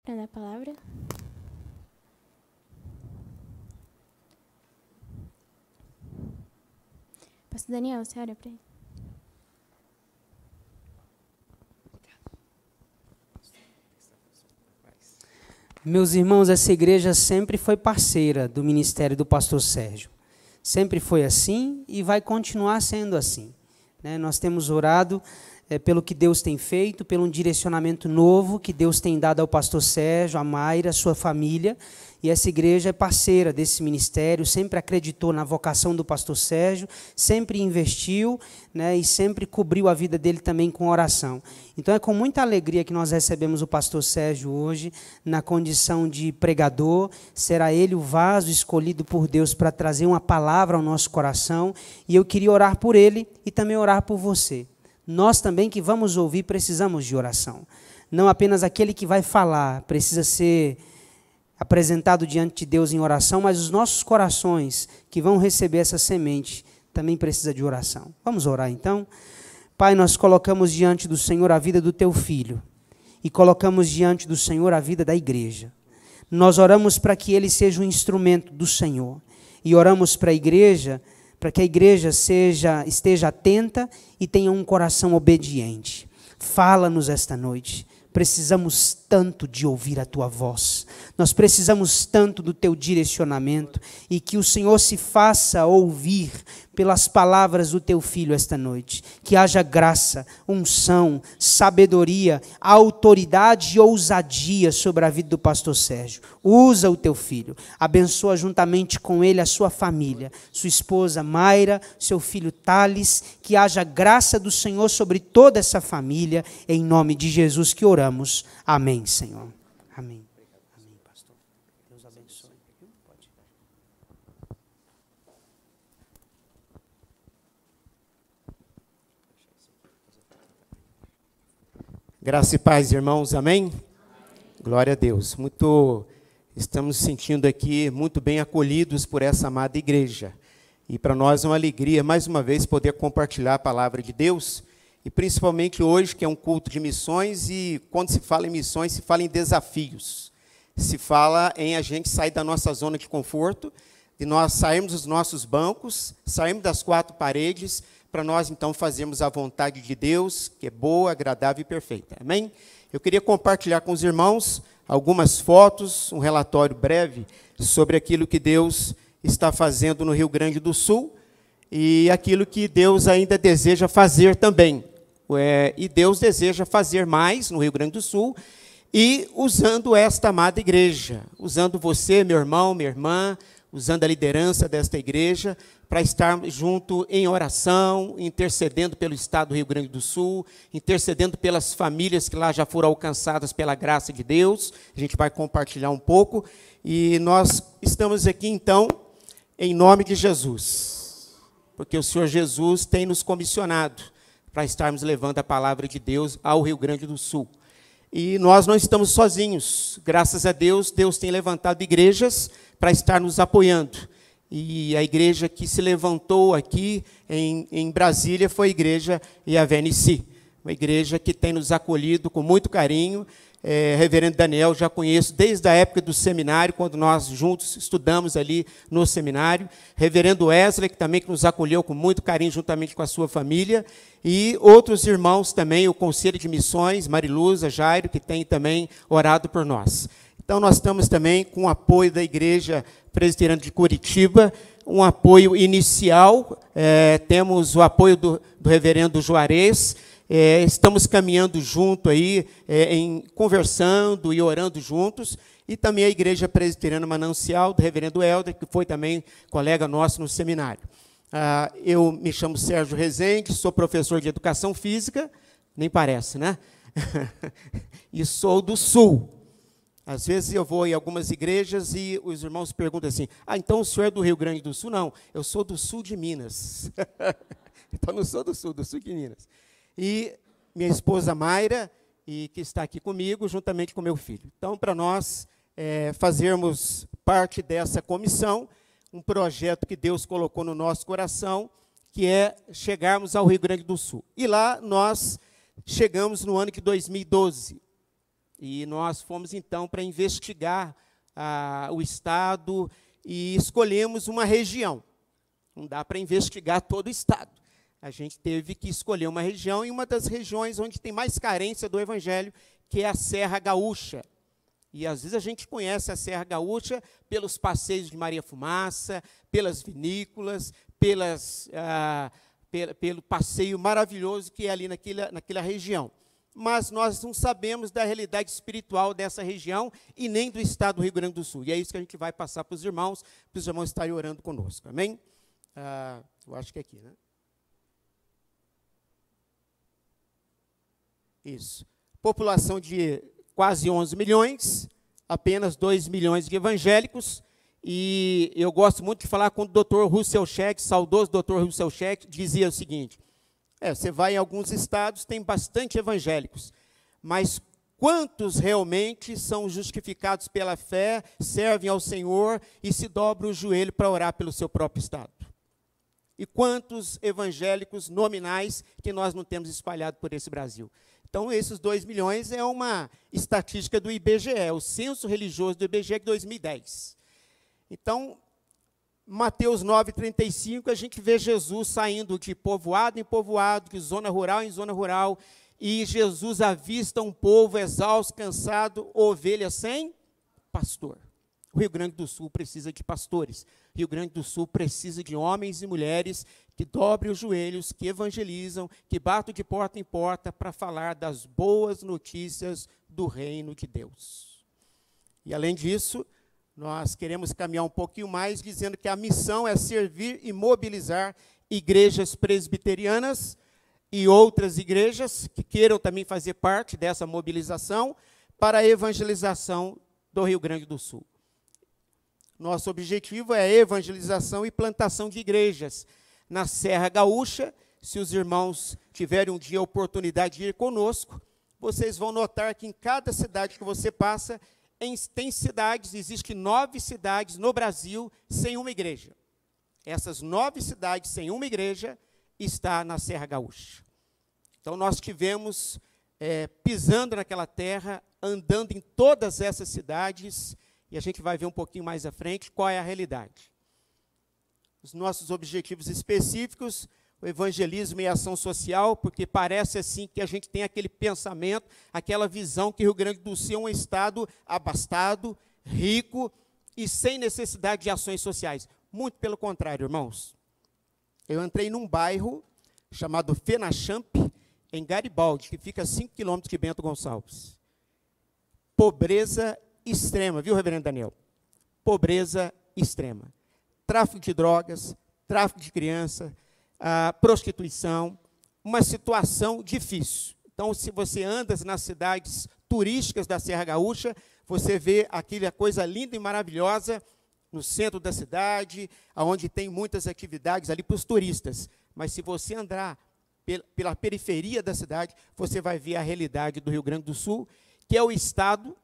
Para dar a palavra. Pastor Daniel, você ora para ele. Meus irmãos, essa igreja sempre foi parceira do ministério do pastor Sérgio. Sempre foi assim e vai continuar sendo assim. Nós temos orado pelo que Deus tem feito, pelo direcionamento novo que Deus tem dado ao pastor Sérgio, a Mayra, a sua família. E essa igreja é parceira desse ministério, sempre acreditou na vocação do pastor Sérgio, sempre investiu, e sempre cobriu a vida dele também com oração. Então é com muita alegria que nós recebemos o pastor Sérgio hoje, na condição de pregador. Será ele o vaso escolhido por Deus para trazer uma palavra ao nosso coração. E eu queria orar por ele e também orar por você. Nós também que vamos ouvir precisamos de oração. Não apenas aquele que vai falar precisa ser apresentado diante de Deus em oração, mas os nossos corações que vão receber essa semente também precisam de oração. Vamos orar então? Pai, nós colocamos diante do Senhor a vida do teu filho e colocamos diante do Senhor a vida da igreja. Nós oramos para que ele seja um instrumento do Senhor e oramos para a igreja, para que a igreja esteja atenta e tenha um coração obediente. Fala-nos esta noite. Precisamos tanto de ouvir a tua voz. Nós precisamos tanto do teu direcionamento e que o Senhor se faça ouvir pelas palavras do teu filho esta noite. Que haja graça, unção, sabedoria, autoridade e ousadia sobre a vida do pastor Sérgio. Usa o teu filho, abençoa juntamente com ele a sua família, sua esposa Mayra, seu filho Thales, que haja graça do Senhor sobre toda essa família, em nome de Jesus que oramos. Amém, Senhor. Amém. Amém, pastor. Deus abençoe. Pode. Graça e paz, irmãos. Amém? Glória a Deus. Estamos sentindo aqui muito bem acolhidos por essa amada igreja. E para nós é uma alegria, mais uma vez, poder compartilhar a palavra de Deus. E principalmente hoje, que é um culto de missões, e quando se fala em missões, se fala em desafios. Se fala em a gente sair da nossa zona de conforto, de nós sairmos dos nossos bancos, sairmos das quatro paredes, para nós então fazermos a vontade de Deus, que é boa, agradável e perfeita. Amém? Eu queria compartilhar com os irmãos algumas fotos, um relatório breve sobre aquilo que Deus está fazendo no Rio Grande do Sul e aquilo que Deus ainda deseja fazer também. E Deus deseja fazer mais no Rio Grande do Sul e usando esta amada igreja, usando você, meu irmão, minha irmã, usando a liderança desta igreja, para estar junto em oração, intercedendo pelo estado do Rio Grande do Sul, intercedendo pelas famílias que lá já foram alcançadas pela graça de Deus. A gente vai compartilhar um pouco. E nós estamos aqui, então, em nome de Jesus, porque o Senhor Jesus tem nos comissionado para estarmos levando a palavra de Deus ao Rio Grande do Sul. E nós não estamos sozinhos. Graças a Deus, Deus tem levantado igrejas para estar nos apoiando. E a igreja que se levantou aqui em Brasília foi a igreja Yahvé Nissi, uma igreja que tem nos acolhido com muito carinho. Reverendo Daniel, já conheço desde a época do seminário, quando nós juntos estudamos ali no seminário. Reverendo Wesley, que também nos acolheu com muito carinho, juntamente com a sua família. E outros irmãos também, o Conselho de Missões, Mariluza, Jairo, que tem também orado por nós. Então, nós estamos também com o apoio da Igreja Presbiteriana de Curitiba, um apoio inicial, temos o apoio do reverendo Juarez, estamos caminhando junto aí, conversando e orando juntos, e também a Igreja Presbiteriana Manancial, do reverendo Helder, que foi também colega nosso no seminário. Eu me chamo Sérgio Rezende, sou professor de Educação Física, nem parece, né? E sou do Sul. Às vezes eu vou em algumas igrejas e os irmãos perguntam assim, então o senhor é do Rio Grande do Sul? Não, eu sou do sul de Minas. Então não sou do sul de Minas. E minha esposa Mayra, que está aqui comigo, juntamente com meu filho. Então, para nós fazermos parte dessa comissão, um projeto que Deus colocou no nosso coração, que é chegarmos ao Rio Grande do Sul. E lá nós chegamos no ano de 2012. E nós fomos, então, para investigar o estado e escolhemos uma região. Não dá para investigar todo o estado. A gente teve que escolher uma região, e uma das regiões onde tem mais carência do Evangelho, que é a Serra Gaúcha. E, às vezes, a gente conhece a Serra Gaúcha pelos passeios de Maria Fumaça, pelas vinícolas, pelo passeio maravilhoso que é ali naquela região. Mas nós não sabemos da realidade espiritual dessa região e nem do estado do Rio Grande do Sul. E é isso que a gente vai passar para os irmãos estarem orando conosco. Amém? Eu acho que é aqui, né? Isso. População de quase 11 milhões, apenas 2 milhões de evangélicos. E eu gosto muito de falar quando o Dr. Russell Shedd, saudoso Dr. Russell Shedd, dizia o seguinte: você vai em alguns estados, tem bastante evangélicos, mas quantos realmente são justificados pela fé, servem ao Senhor e se dobram o joelho para orar pelo seu próprio estado? E quantos evangélicos nominais que nós não temos espalhado por esse Brasil? Então, esses 2 milhões é uma estatística do IBGE, o censo religioso do IBGE de 2010. Então, Mateus 9,35, a gente vê Jesus saindo de povoado em povoado, de zona rural em zona rural, e Jesus avista um povo exausto, cansado, ovelha sem pastor. O Rio Grande do Sul precisa de pastores. O Rio Grande do Sul precisa de homens e mulheres que dobrem os joelhos, que evangelizam, que batem de porta em porta para falar das boas notícias do reino de Deus. E, além disso, nós queremos caminhar um pouquinho mais, dizendo que a missão é servir e mobilizar igrejas presbiterianas e outras igrejas que queiram também fazer parte dessa mobilização para a evangelização do Rio Grande do Sul. Nosso objetivo é a evangelização e plantação de igrejas na Serra Gaúcha. Se os irmãos tiverem um dia a oportunidade de ir conosco, vocês vão notar que em cada cidade que você passa, tem cidades, existem 9 cidades no Brasil sem uma igreja. Essas 9 cidades sem uma igreja está na Serra Gaúcha. Então, nós estivemos pisando naquela terra, andando em todas essas cidades, e a gente vai ver um pouquinho mais à frente qual é a realidade. Os nossos objetivos específicos: o evangelismo e a ação social, porque parece assim que a gente tem aquele pensamento, aquela visão que o Rio Grande do Sul é um estado abastado, rico e sem necessidade de ações sociais. Muito pelo contrário, irmãos. Eu entrei num bairro chamado Fenachamp, em Garibaldi, que fica a 5 quilômetros de Bento Gonçalves. Pobreza extrema, viu, reverendo Daniel? Pobreza extrema. Tráfico de drogas, tráfico de criança, prostituição, uma situação difícil. Então, se você anda nas cidades turísticas da Serra Gaúcha, você vê aquela coisa linda e maravilhosa no centro da cidade, onde tem muitas atividades ali para os turistas. Mas se você andar pela periferia da cidade, você vai ver a realidade do Rio Grande do Sul, que é o estado,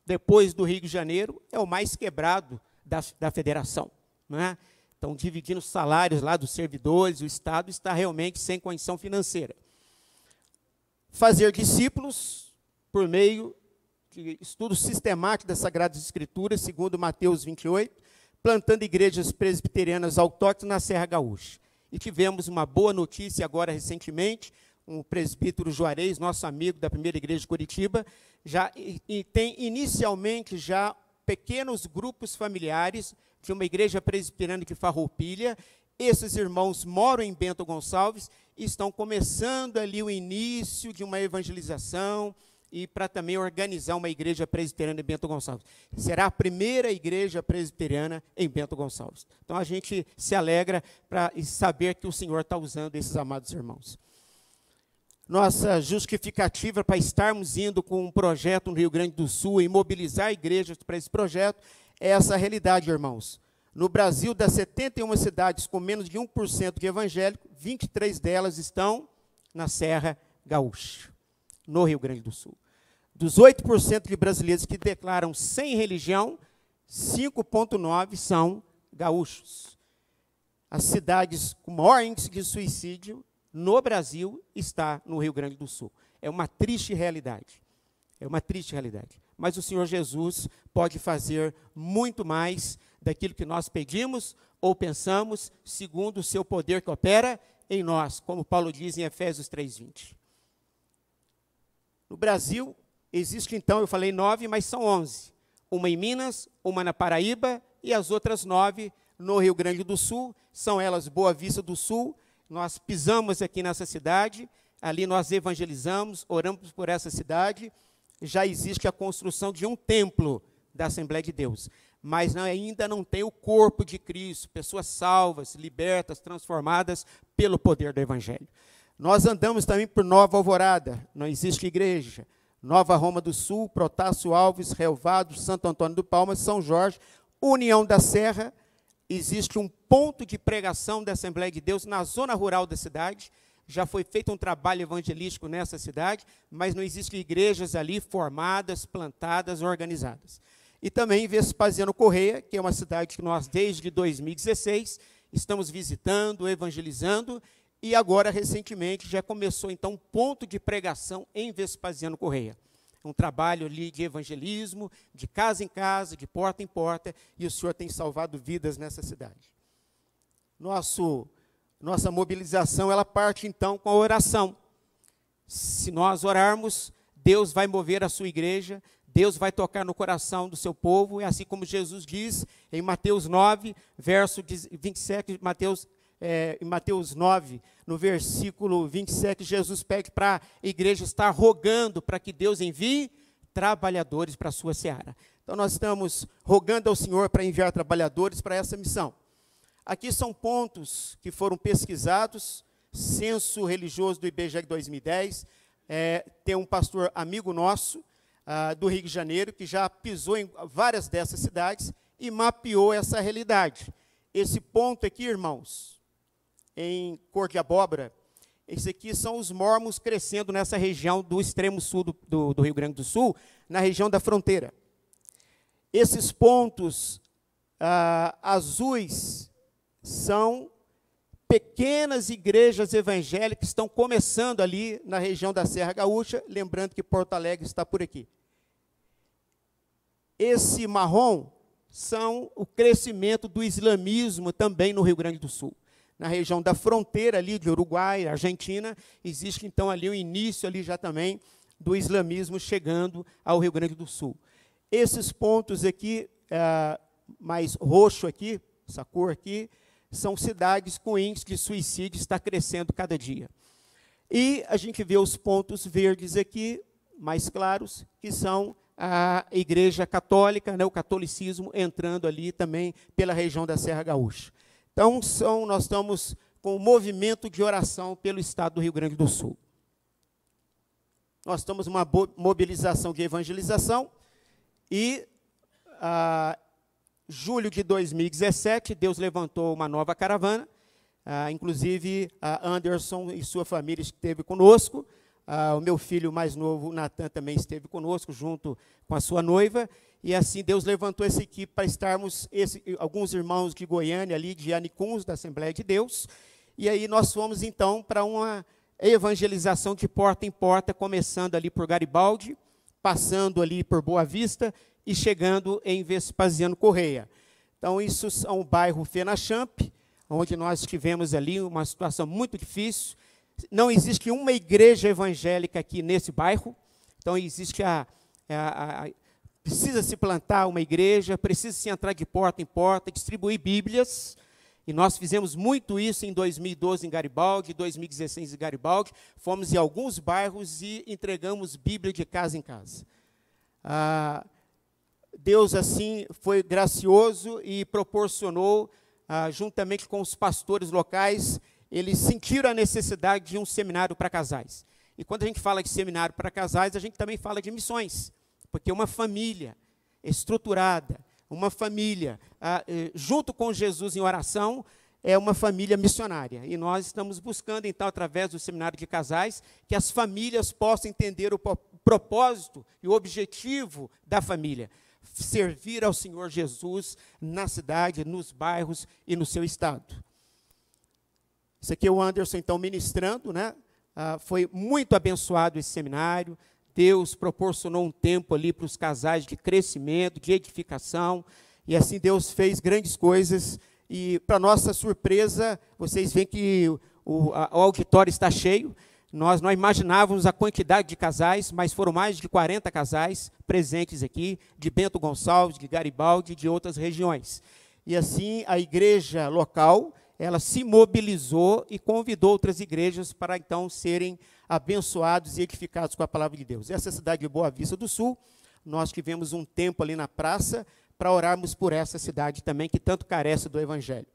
depois do Rio de Janeiro, é o mais quebrado da federação, não é? Estão dividindo os salários lá dos servidores, o Estado está realmente sem condição financeira. Fazer discípulos por meio de estudo sistemático das Sagradas Escrituras, segundo Mateus 28, plantando igrejas presbiterianas autóctones na Serra Gaúcha. E tivemos uma boa notícia agora recentemente, um presbítero Juarez, nosso amigo da primeira igreja de Curitiba, tem inicialmente já pequenos grupos familiares de uma igreja presbiteriana de Farroupilha. Esses irmãos moram em Bento Gonçalves e estão começando ali o início de uma evangelização e para também organizar uma igreja presbiteriana em Bento Gonçalves. Será a primeira igreja presbiteriana em Bento Gonçalves. Então, a gente se alegra para saber que o Senhor está usando esses amados irmãos. Nossa justificativa para estarmos indo com um projeto no Rio Grande do Sul e mobilizar igrejas para esse projeto é essa realidade, irmãos. No Brasil, das 71 cidades com menos de 1% de evangélico, 23 delas estão na Serra Gaúcha, no Rio Grande do Sul. Dos 8% de brasileiros que declaram sem religião, 5,9% são gaúchos. As cidades com maior índice de suicídio no Brasil está no Rio Grande do Sul. É uma triste realidade. É uma triste realidade. Mas o Senhor Jesus pode fazer muito mais daquilo que nós pedimos ou pensamos, segundo o seu poder que opera em nós, como Paulo diz em Efésios 3:20. No Brasil, existe então, eu falei 9, mas são 11. Uma em Minas, uma na Paraíba e as outras 9 no Rio Grande do Sul. São elas Boa Vista do Sul. Nós pisamos aqui nessa cidade, ali nós evangelizamos, oramos por essa cidade. Já existe a construção de um templo da Assembleia de Deus, mas ainda não tem o corpo de Cristo, pessoas salvas, libertas, transformadas pelo poder do Evangelho. Nós andamos também por Nova Alvorada, não existe igreja. Nova Roma do Sul, Protásio Alves, Relvado, Santo Antônio do Palma, São Jorge, União da Serra. Existe um ponto de pregação da Assembleia de Deus na zona rural da cidade. Já foi feito um trabalho evangelístico nessa cidade, mas não existem igrejas ali formadas, plantadas, organizadas. E também Vespasiano Correia, que é uma cidade que nós, desde 2016, estamos visitando, evangelizando, e agora, recentemente, já começou, então, um ponto de pregação em Vespasiano Correia. Um trabalho ali de evangelismo, de casa em casa, de porta em porta, e o Senhor tem salvado vidas nessa cidade. Nossa mobilização, ela parte, então, com a oração. Se nós orarmos, Deus vai mover a sua igreja, Deus vai tocar no coração do seu povo, e assim como Jesus diz em Mateus 9, verso 27, em Mateus 9, no versículo 27, Jesus pede para a igreja estar rogando para que Deus envie trabalhadores para a sua seara. Então, nós estamos rogando ao Senhor para enviar trabalhadores para essa missão. Aqui são pontos que foram pesquisados, censo religioso do IBGE 2010, tem um pastor amigo nosso, do Rio de Janeiro, que já pisou em várias dessas cidades e mapeou essa realidade. Esse ponto aqui, irmãos, em cor de abóbora, esse aqui são os mormons crescendo nessa região do extremo sul do Rio Grande do Sul, na região da fronteira. Esses pontos azuis são pequenas igrejas evangélicas que estão começando ali na região da Serra Gaúcha, lembrando que Porto Alegre está por aqui. Esse marrom são o crescimento do islamismo também no Rio Grande do Sul. Na região da fronteira ali de Uruguai, Argentina, existe então ali o início ali já também do islamismo chegando ao Rio Grande do Sul. Esses pontos aqui, mais roxo aqui, essa cor aqui, são cidades com índice de suicídio está crescendo cada dia. E a gente vê os pontos verdes aqui, mais claros, que são a Igreja Católica, né, o catolicismo entrando ali também pela região da Serra Gaúcha. Então, nós estamos com um movimento de oração pelo estado do Rio Grande do Sul. Nós estamos numa mobilização de evangelização e, julho de 2017, Deus levantou uma nova caravana, inclusive Anderson e sua família esteve conosco, o meu filho mais novo, Natan, também esteve conosco, junto com a sua noiva, e assim Deus levantou essa equipe para estarmos, alguns irmãos de Goiânia, ali de Anicuns, da Assembleia de Deus, e aí nós fomos então para uma evangelização de porta em porta, começando ali por Garibaldi, passando ali por Boa Vista e chegando em Vespasiano Correia. Então, isso é um bairro Fenachamp, onde nós tivemos ali uma situação muito difícil. Não existe uma igreja evangélica aqui nesse bairro, então existe precisa se plantar uma igreja, precisa se entrar de porta em porta, distribuir Bíblias, e nós fizemos muito isso em 2012 em Garibaldi, 2016 em Garibaldi, fomos em alguns bairros e entregamos Bíblia de casa em casa. Deus, assim, foi gracioso e proporcionou, juntamente com os pastores locais, eles sentiram a necessidade de um seminário para casais. E quando a gente fala de seminário para casais, a gente também fala de missões, porque uma família estruturada, uma família junto com Jesus em oração, é uma família missionária. E nós estamos buscando, então, através do seminário de casais, que as famílias possam entender o propósito e o objetivo da família. Servir ao Senhor Jesus na cidade, nos bairros e no seu estado. Isso aqui é o Anderson, então, ministrando, né? Foi muito abençoado esse seminário. Deus proporcionou um tempo ali para os casais de crescimento, de edificação, e assim Deus fez grandes coisas, e para nossa surpresa, vocês veem que o auditório está cheio. Nós não imaginávamos a quantidade de casais, mas foram mais de 40 casais presentes aqui, de Bento Gonçalves, de Garibaldi e de outras regiões. E assim a igreja local, ela se mobilizou e convidou outras igrejas para então serem abençoados e edificados com a palavra de Deus. Essa cidade de Boa Vista do Sul, nós tivemos um tempo ali na praça para orarmos por essa cidade também, que tanto carece do evangelho.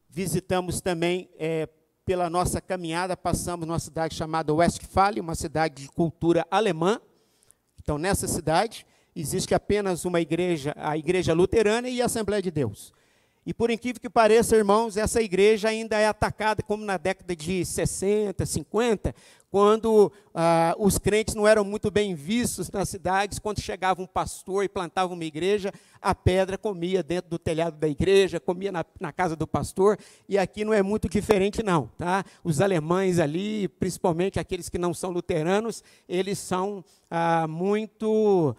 Visitamos também, pela nossa caminhada, passamos numa cidade chamada Westfalia, uma cidade de cultura alemã. Então, nessa cidade, existe apenas uma igreja, a igreja luterana e a Assembleia de Deus. E por incrível que pareça, irmãos, essa igreja ainda é atacada como na década de 60, 50, quando os crentes não eram muito bem vistos nas cidades. Quando chegava um pastor e plantava uma igreja, a pedra comia dentro do telhado da igreja, comia na casa do pastor, e aqui não é muito diferente não, tá? Os alemães ali, principalmente aqueles que não são luteranos, eles são muito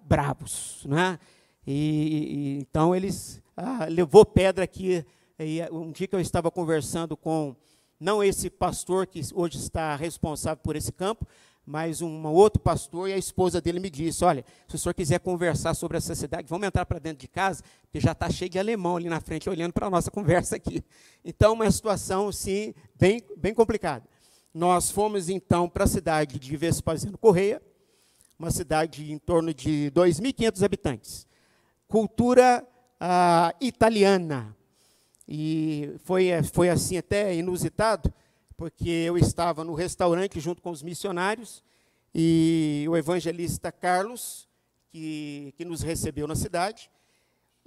bravos, né? Então eles levou pedra aqui. E um dia que eu estava conversando com, não esse pastor que hoje está responsável por esse campo, mas um outro pastor, e a esposa dele me disse: olha, se o senhor quiser conversar sobre essa cidade, vamos entrar para dentro de casa, porque já está cheio de alemão ali na frente, olhando para a nossa conversa aqui. Então, uma situação, sim, bem complicada. Nós fomos, então, para a cidade de Vespasiano Correia, uma cidade em torno de 2.500 habitantes. Cultura italiana. E foi assim até inusitado, porque eu estava no restaurante junto com os missionários, e o evangelista Carlos, que nos recebeu na cidade,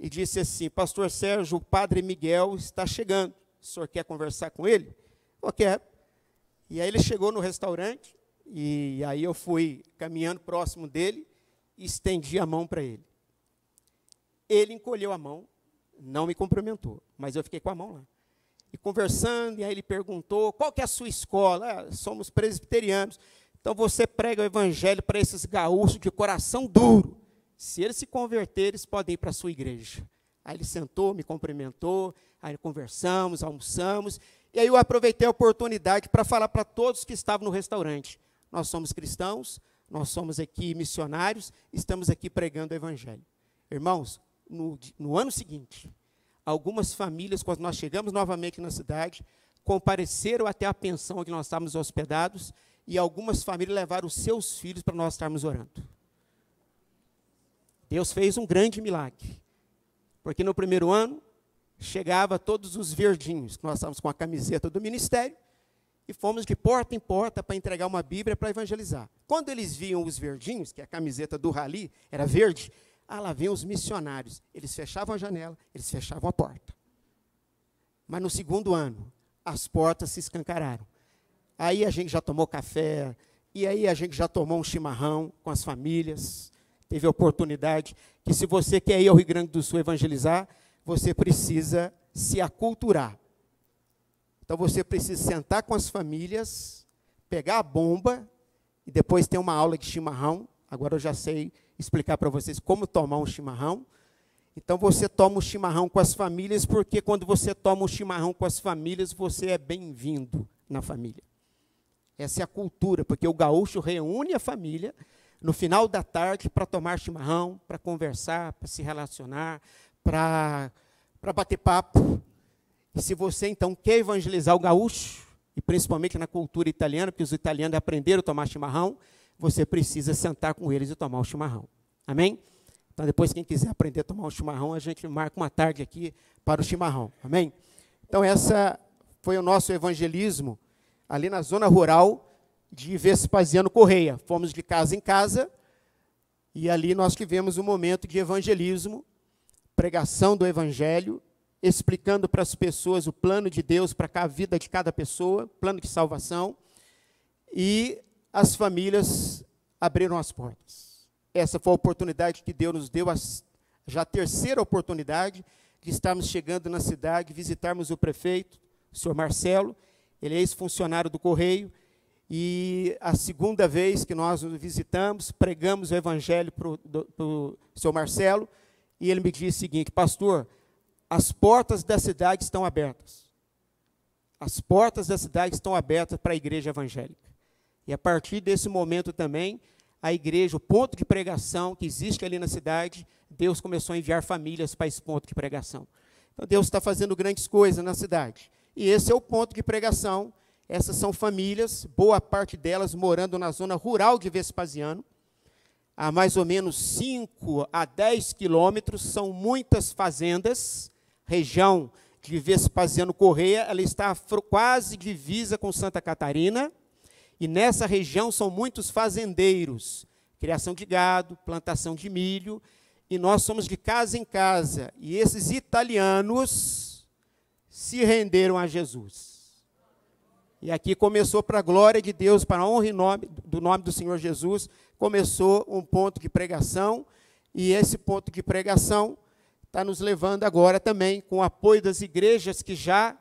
e disse assim: pastor Sérgio, o padre Miguel está chegando, o senhor quer conversar com ele? Eu quero. E aí ele chegou no restaurante, e aí eu fui caminhando próximo dele, e estendi a mão para ele. Ele encolheu a mão, não me cumprimentou, mas eu fiquei com a mão lá. E conversando, e aí ele perguntou: qual que é a sua escola? Somos presbiterianos. Então você prega o evangelho para esses gaúchos de coração duro. Se eles se converterem, eles podem ir para a sua igreja. Aí ele sentou, me cumprimentou, aí conversamos, almoçamos, e aí eu aproveitei a oportunidade para falar para todos que estavam no restaurante: nós somos cristãos, nós somos aqui missionários, estamos aqui pregando o evangelho. Irmãos, no ano seguinte, algumas famílias, quando nós chegamos novamente na cidade, compareceram até a pensão onde nós estávamos hospedados, e algumas famílias levaram os seus filhos para nós estarmos orando. Deus fez um grande milagre, porque no primeiro ano, chegava todos os verdinhos, que nós estávamos com a camiseta do ministério, e fomos de porta em porta para entregar uma Bíblia para evangelizar. Quando eles viam os verdinhos, que a camiseta do Rally era verde, lá vinham os missionários. Eles fechavam a janela, eles fechavam a porta. Mas no segundo ano, as portas se escancararam. Aí a gente já tomou café, e aí a gente já tomou um chimarrão com as famílias. Teve a oportunidade que, se você quer ir ao Rio Grande do Sul evangelizar, você precisa se aculturar. Então você precisa sentar com as famílias, pegar a bomba, e depois ter uma aula de chimarrão. Agora eu já sei explicar para vocês como tomar um chimarrão. Então você toma o chimarrão com as famílias, porque quando você toma um chimarrão com as famílias, você é bem-vindo na família. Essa é a cultura, porque o gaúcho reúne a família no final da tarde para tomar chimarrão, para conversar, para se relacionar, para bater papo. E se você então quer evangelizar o gaúcho, e principalmente na cultura italiana, porque os italianos aprenderam a tomar chimarrão, você precisa sentar com eles e tomar o chimarrão. Amém? Então, depois, quem quiser aprender a tomar o chimarrão, a gente marca uma tarde aqui para o chimarrão. Amém? Então, essa foi o nosso evangelismo ali na zona rural de Vespasiano Correia. Fomos de casa em casa, e ali nós tivemos um momento de evangelismo, pregação do evangelho, explicando para as pessoas o plano de Deus para a vida de cada pessoa, plano de salvação, e as famílias abriram as portas. Essa foi a oportunidade que Deus nos deu, já a terceira oportunidade de estarmos chegando na cidade, visitarmos o prefeito, o senhor Marcelo. Ele é ex-funcionário do Correio, E a segunda vez que nós o visitamos, pregamos o evangelho para o senhor Marcelo, e ele me disse o seguinte: pastor, as portas da cidade estão abertas. As portas da cidade estão abertas para a igreja evangélica. E a partir desse momento também, a igreja, o ponto de pregação que existe ali na cidade, Deus começou a enviar famílias para esse ponto de pregação. Então Deus está fazendo grandes coisas na cidade. E esse é o ponto de pregação. Essas são famílias, boa parte delas morando na zona rural de Vespasiano, a mais ou menos 5 a 10 quilômetros, são muitas fazendas, região de Vespasiano Correia, ela está quase divisa com Santa Catarina, e nessa região são muitos fazendeiros, criação de gado, plantação de milho, e nós somos de casa em casa, e esses italianos se renderam a Jesus. E aqui começou, para a glória de Deus, para a honra e nome do Senhor Jesus, começou um ponto de pregação, e esse ponto de pregação está nos levando agora também, com o apoio das igrejas que já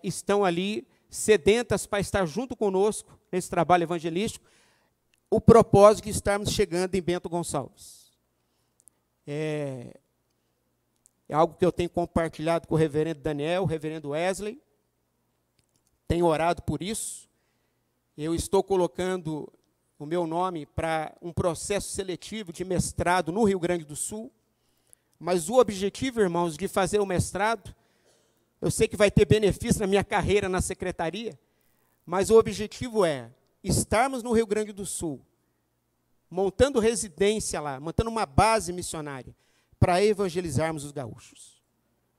estão ali, sedentas para estar junto conosco, nesse trabalho evangelístico, o propósito de estarmos chegando em Bento Gonçalves. É algo que eu tenho compartilhado com o reverendo Daniel, o reverendo Wesley, tenho orado por isso. Eu estou colocando o meu nome para um processo seletivo de mestrado no Rio Grande do Sul, mas o objetivo, irmãos, de fazer o mestrado, eu sei que vai ter benefício na minha carreira na secretaria, mas o objetivo é estarmos no Rio Grande do Sul, montando residência lá, montando uma base missionária, para evangelizarmos os gaúchos.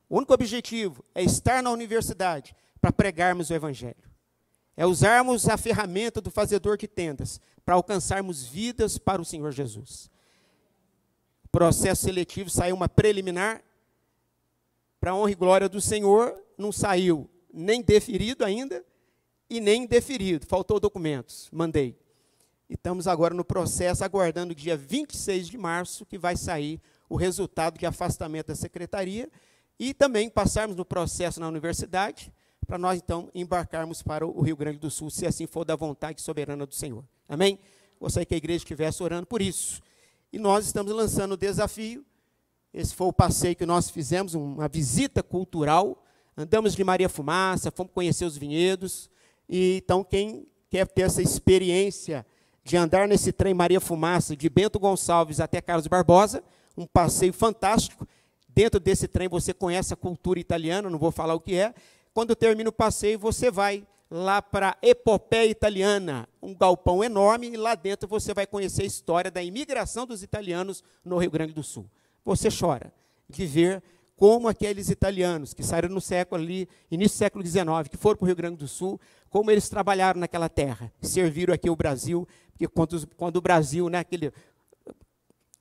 O único objetivo é estar na universidade, para pregarmos o evangelho. É usarmos a ferramenta do fazedor de tendas para alcançarmos vidas para o Senhor Jesus. O processo seletivo saiu uma preliminar, para a honra e glória do Senhor, não saiu nem deferido ainda e nem indeferido, faltou documentos, mandei. E estamos agora no processo, aguardando o dia 26 de março, que vai sair o resultado de afastamento da secretaria, e também passarmos no processo na universidade, para nós, então, embarcarmos para o Rio Grande do Sul, se assim for da vontade soberana do Senhor. Amém? Gostaria que a igreja estivesse orando por isso. E nós estamos lançando o desafio. Esse foi o passeio que nós fizemos, uma visita cultural. Andamos de Maria Fumaça, fomos conhecer os vinhedos. E, então, quem quer ter essa experiência de andar nesse trem Maria Fumaça, de Bento Gonçalves até Carlos Barbosa, um passeio fantástico. Dentro desse trem você conhece a cultura italiana, não vou falar o que é. Quando termina o passeio, você vai lá para a Epopeia Italiana, um galpão enorme, e lá dentro você vai conhecer a história da imigração dos italianos no Rio Grande do Sul. Você chora de ver como aqueles italianos que saíram no século ali, início do século XIX, que foram para o Rio Grande do Sul, como eles trabalharam naquela terra, serviram aqui o Brasil, porque quando o Brasil, né,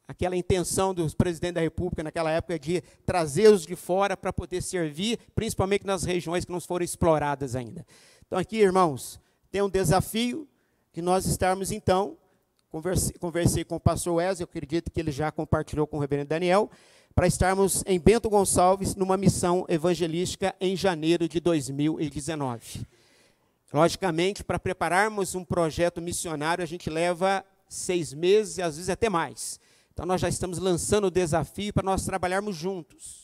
aquela intenção dos presidentes da República naquela época de trazê-los de fora para poder servir, principalmente nas regiões que não foram exploradas ainda. Então aqui, irmãos, tem um desafio de nós estarmos, então, conversei com o pastor Wesley, eu acredito que ele já compartilhou com o reverendo Daniel, para estarmos em Bento Gonçalves, numa missão evangelística em janeiro de 2019. Logicamente, para prepararmos um projeto missionário, a gente leva 6 meses, e às vezes até mais. Então, nós já estamos lançando o desafio para nós trabalharmos juntos.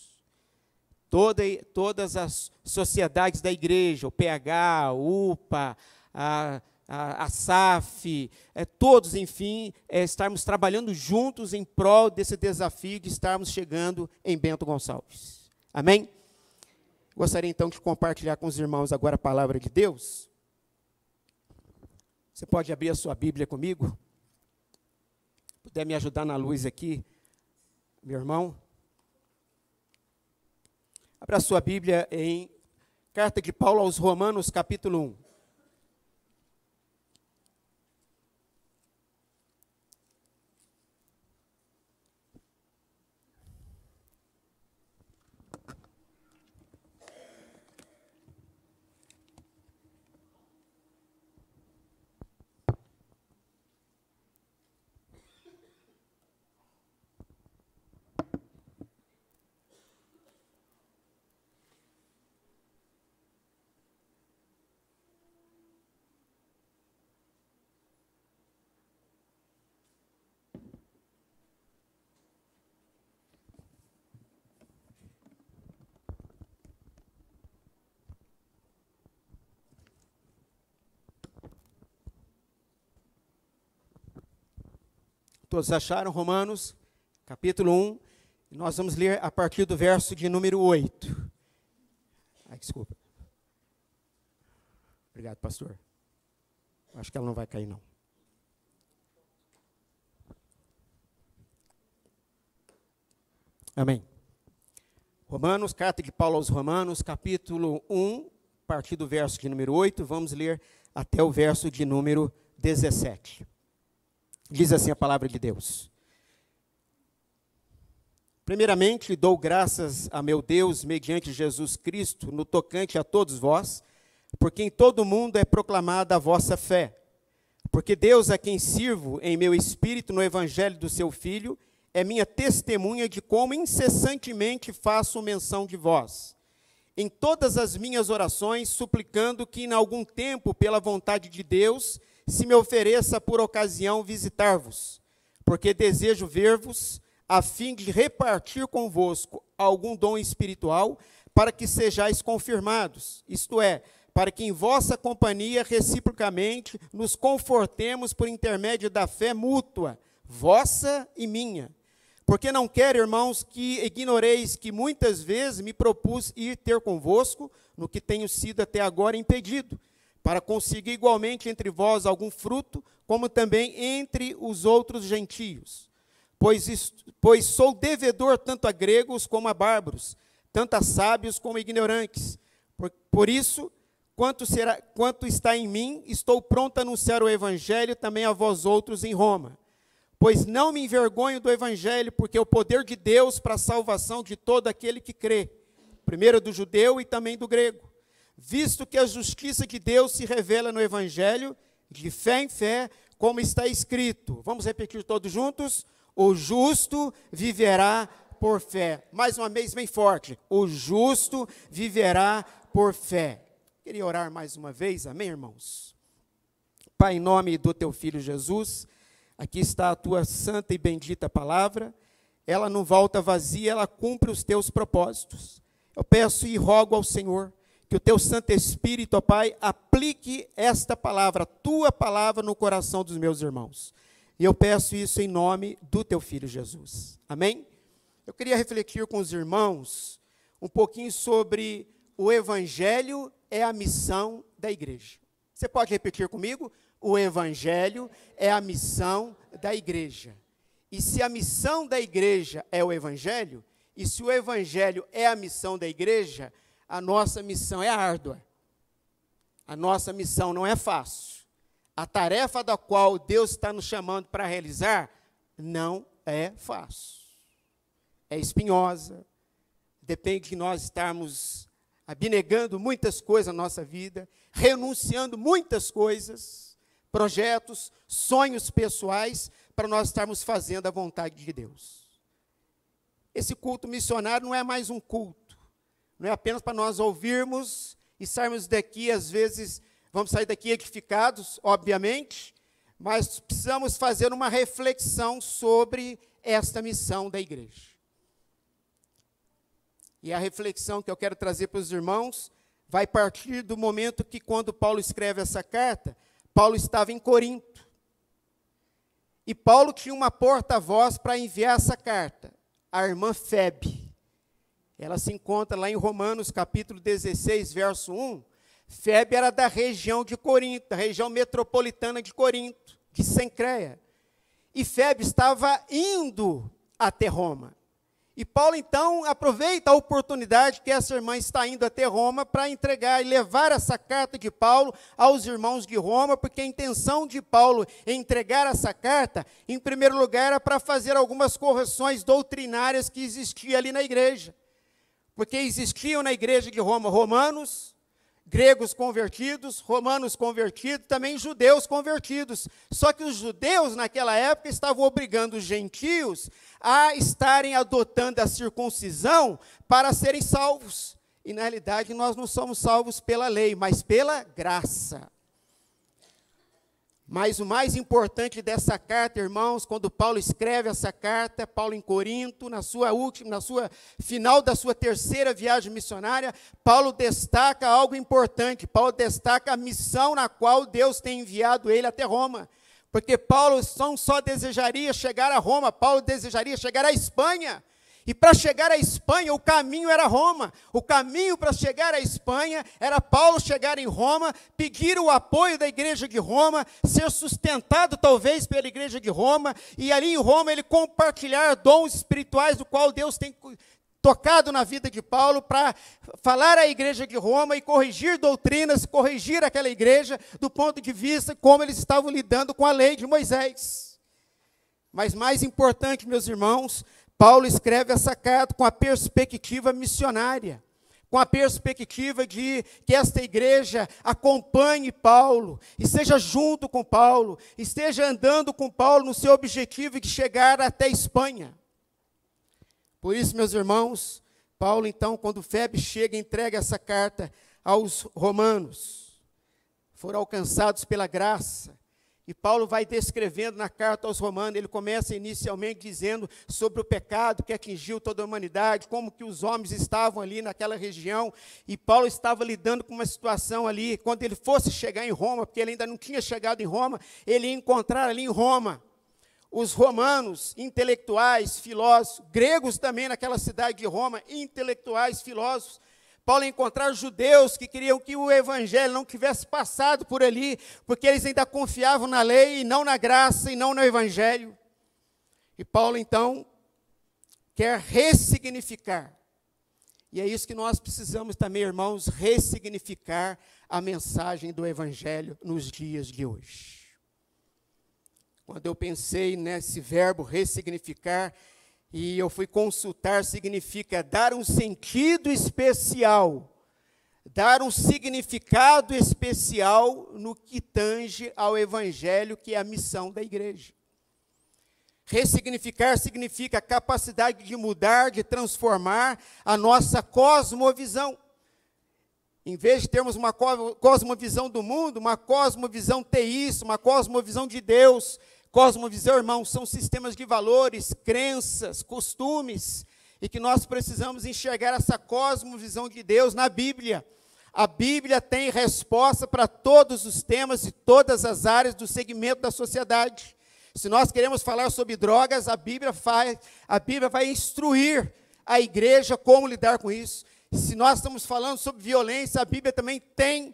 Todas as sociedades da igreja, o PH, o UPA, a SAF, todos, enfim, estarmos trabalhando juntos em prol desse desafio de estarmos chegando em Bento Gonçalves. Amém? Gostaria, então, de compartilhar com os irmãos agora a palavra de Deus. Você pode abrir a sua Bíblia comigo? Puder me ajudar na luz aqui, meu irmão. Abra a sua Bíblia em Carta de Paulo aos Romanos, capítulo 1. Todos acharam? Romanos, capítulo 1. Nós vamos ler a partir do verso de número 8. Ai, desculpa. Obrigado, pastor. Acho que ela não vai cair, não. Amém. Romanos, carta de Paulo aos Romanos, capítulo 1, a partir do verso de número 8, vamos ler até o verso de número 17. Diz assim a palavra de Deus. Primeiramente, dou graças a meu Deus, mediante Jesus Cristo, no tocante a todos vós, porque em todo o mundo é proclamada a vossa fé. Porque Deus, a quem sirvo em meu espírito no evangelho do seu Filho, é minha testemunha de como incessantemente faço menção de vós, em todas as minhas orações, suplicando que em algum tempo, pela vontade de Deus, se me ofereça por ocasião visitar-vos, porque desejo ver-vos, a fim de repartir convosco algum dom espiritual, para que sejais confirmados, isto é, para que em vossa companhia, reciprocamente, nos confortemos por intermédio da fé mútua, vossa e minha. Porque não quero, irmãos, que ignoreis que muitas vezes me propus ir ter convosco, no que tenho sido até agora impedido, para conseguir igualmente entre vós algum fruto, como também entre os outros gentios. Pois sou devedor tanto a gregos como a bárbaros, tanto a sábios como a ignorantes. Por isso, quanto está em mim, estou pronto a anunciar o evangelho também a vós outros em Roma. Pois não me envergonho do evangelho, porque é o poder de Deus para a salvação de todo aquele que crê, primeiro do judeu e também do grego. Visto que a justiça de Deus se revela no evangelho, de fé em fé, como está escrito. Vamos repetir todos juntos? O justo viverá por fé. Mais uma vez bem forte. O justo viverá por fé. Queria orar mais uma vez, amém, irmãos? Pai, em nome do teu Filho Jesus, aqui está a tua santa e bendita palavra, ela não volta vazia, ela cumpre os teus propósitos. Eu peço e rogo ao Senhor, que o teu Santo Espírito, ó Pai, aplique esta palavra, a tua palavra no coração dos meus irmãos. E eu peço isso em nome do teu Filho Jesus. Amém? Eu queria refletir com os irmãos um pouquinho sobre o Evangelho é a missão da igreja. Você pode repetir comigo? O Evangelho é a missão da igreja. E se a missão da igreja é o Evangelho, e se o Evangelho é a missão da igreja, a nossa missão é árdua. A nossa missão não é fácil. A tarefa da qual Deus está nos chamando para realizar não é fácil. É espinhosa, depende de nós estarmos abnegando muitas coisas na nossa vida, renunciando muitas coisas, projetos, sonhos pessoais, para nós estarmos fazendo a vontade de Deus. Esse culto missionário não é mais um culto, não é apenas para nós ouvirmos e sairmos daqui, às vezes, vamos sair daqui edificados, obviamente, mas precisamos fazer uma reflexão sobre esta missão da igreja. E a reflexão que eu quero trazer para os irmãos vai partir do momento que, quando Paulo escreve essa carta, Paulo estava em Corinto. E Paulo tinha uma porta-voz para enviar essa carta, a irmã Febe. Ela se encontra lá em Romanos, capítulo 16, verso 1. Febe era da região de Corinto, da região metropolitana de Corinto, de Cencreia. E Febe estava indo até Roma. E Paulo, então, aproveita a oportunidade que essa irmã está indo até Roma para entregar e levar essa carta de Paulo aos irmãos de Roma, porque a intenção de Paulo em entregar essa carta, em primeiro lugar, era para fazer algumas correções doutrinárias que existiam ali na igreja. Porque existiam na igreja de Roma romanos, gregos convertidos, romanos convertidos, também judeus convertidos. Só que os judeus, naquela época, estavam obrigando os gentios a estarem adotando a circuncisão para serem salvos. E, na realidade, nós não somos salvos pela lei, mas pela graça. Mas o mais importante dessa carta, irmãos, quando Paulo escreve essa carta, Paulo em Corinto, na sua final da sua terceira viagem missionária, Paulo destaca algo importante. Paulo destaca a missão na qual Deus tem enviado ele até Roma. Porque Paulo não só desejaria chegar a Roma, Paulo desejaria chegar à Espanha. E para chegar à Espanha, o caminho era Roma. O caminho para chegar à Espanha era Paulo chegar em Roma, pedir o apoio da igreja de Roma, ser sustentado talvez pela igreja de Roma, e ali em Roma ele compartilhar dons espirituais do qual Deus tem tocado na vida de Paulo, para falar à igreja de Roma e corrigir doutrinas, corrigir aquela igreja do ponto de vista como eles estavam lidando com a lei de Moisés. Mas mais importante, meus irmãos, Paulo escreve essa carta com a perspectiva missionária, com a perspectiva de que esta igreja acompanhe Paulo, esteja junto com Paulo, esteja andando com Paulo no seu objetivo de chegar até a Espanha. Por isso, meus irmãos, Paulo, então, quando Febe chega e entrega essa carta aos romanos, foram alcançados pela graça. E Paulo vai descrevendo na carta aos romanos, ele começa inicialmente dizendo sobre o pecado que atingiu toda a humanidade, como que os homens estavam ali naquela região, e Paulo estava lidando com uma situação ali, quando ele fosse chegar em Roma, porque ele ainda não tinha chegado em Roma, ele ia encontrar ali em Roma os romanos, intelectuais, filósofos, gregos também naquela cidade de Roma, intelectuais, filósofos. Paulo ia encontrar judeus que queriam que o evangelho não tivesse passado por ali, porque eles ainda confiavam na lei, e não na graça, e não no evangelho. E Paulo, então, quer ressignificar. E é isso que nós precisamos também, irmãos, ressignificar a mensagem do evangelho nos dias de hoje. Quando eu pensei nesse verbo ressignificar, e eu fui consultar, significa dar um sentido especial, dar um significado especial no que tange ao evangelho, que é a missão da igreja. Ressignificar significa a capacidade de mudar, de transformar a nossa cosmovisão. Em vez de termos uma cosmovisão do mundo, uma cosmovisão teísta, uma cosmovisão de Deus. Cosmovisão, irmãos, são sistemas de valores, crenças, costumes, e que nós precisamos enxergar essa cosmovisão de Deus na Bíblia. A Bíblia tem resposta para todos os temas e todas as áreas do segmento da sociedade. Se nós queremos falar sobre drogas, a Bíblia vai instruir a igreja como lidar com isso. Se nós estamos falando sobre violência, a Bíblia também tem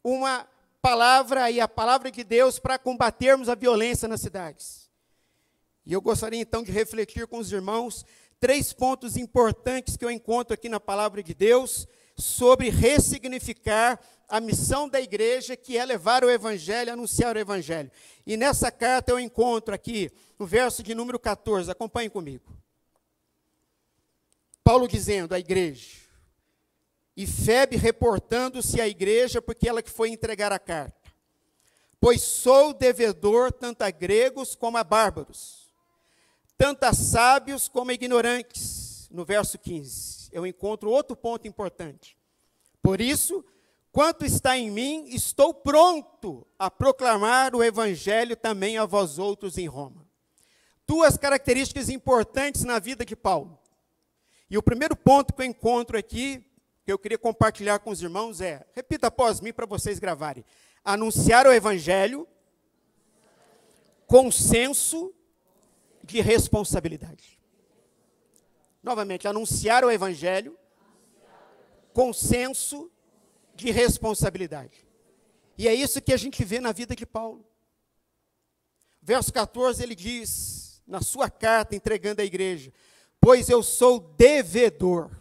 uma palavra, e a palavra de Deus para combatermos a violência nas cidades. E eu gostaria então de refletir com os irmãos 3 pontos importantes que eu encontro aqui na palavra de Deus sobre ressignificar a missão da igreja, que é levar o evangelho, anunciar o evangelho. E nessa carta eu encontro aqui no verso de número 14, acompanhem comigo. Paulo dizendo à igreja, e Febe reportando-se à igreja, porque ela que foi entregar a carta. Pois sou devedor tanto a gregos como a bárbaros, tanto a sábios como a ignorantes. No verso 15, eu encontro outro ponto importante. Por isso, quanto está em mim, estou pronto a proclamar o evangelho também a vós outros em Roma. 2 características importantes na vida de Paulo. E o primeiro ponto que eu encontro aqui, que eu queria compartilhar com os irmãos é, repita após mim para vocês gravarem, anunciar o evangelho com senso de responsabilidade. Novamente, anunciar o evangelho com senso de responsabilidade. E é isso que a gente vê na vida de Paulo. Verso 14, ele diz, na sua carta entregando à igreja, pois eu sou devedor.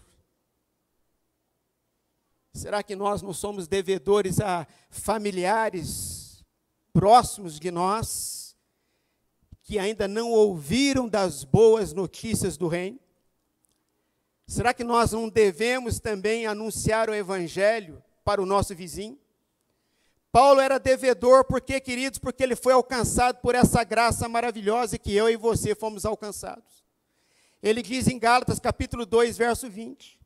Será que nós não somos devedores a familiares próximos de nós, que ainda não ouviram das boas notícias do reino? Será que nós não devemos também anunciar o evangelho para o nosso vizinho? Paulo era devedor, por quê, queridos? Porque ele foi alcançado por essa graça maravilhosa que eu e você fomos alcançados. Ele diz em Gálatas capítulo 2, verso 20,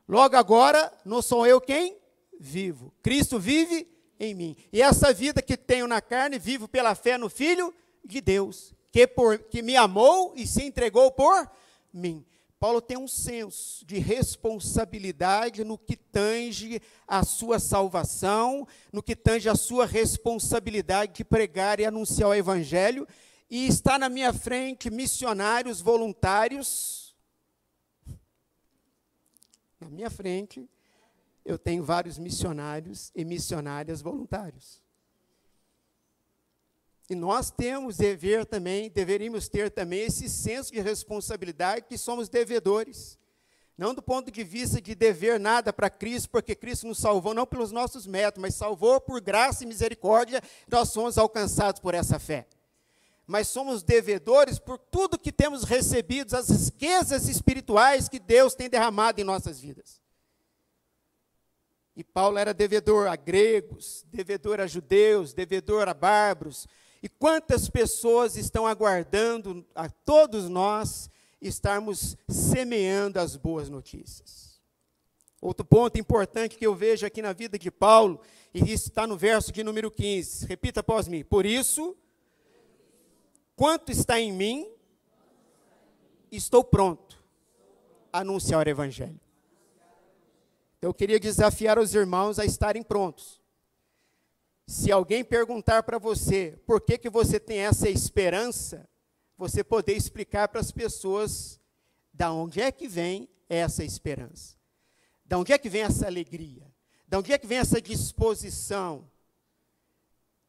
logo agora, não sou eu quem vivo, Cristo vive em mim. E essa vida que tenho na carne, vivo pela fé no Filho de Deus, que me amou e se entregou por mim. Paulo tem um senso de responsabilidade no que tange a sua salvação, no que tange a sua responsabilidade de pregar e anunciar o evangelho, e está na minha frente missionários voluntários. Na minha frente, eu tenho vários missionários e missionárias voluntários. E nós deveríamos ter também esse senso de responsabilidade que somos devedores. Não do ponto de vista de dever nada para Cristo, porque Cristo nos salvou não pelos nossos méritos, mas salvou por graça e misericórdia, nós somos alcançados por essa fé. Mas somos devedores por tudo que temos recebido, as riquezas espirituais que Deus tem derramado em nossas vidas. E Paulo era devedor a gregos, devedor a judeus, devedor a bárbaros. E quantas pessoas estão aguardando a todos nós estarmos semeando as boas notícias. Outro ponto importante que eu vejo aqui na vida de Paulo, e isso está no verso de número 15, repita após mim. Por isso, quanto está em mim, estou pronto a anunciar o evangelho. Então, eu queria desafiar os irmãos a estarem prontos. Se alguém perguntar para você por que você tem essa esperança, você poder explicar para as pessoas de onde é que vem essa esperança. De onde é que vem essa alegria? De onde é que vem essa disposição?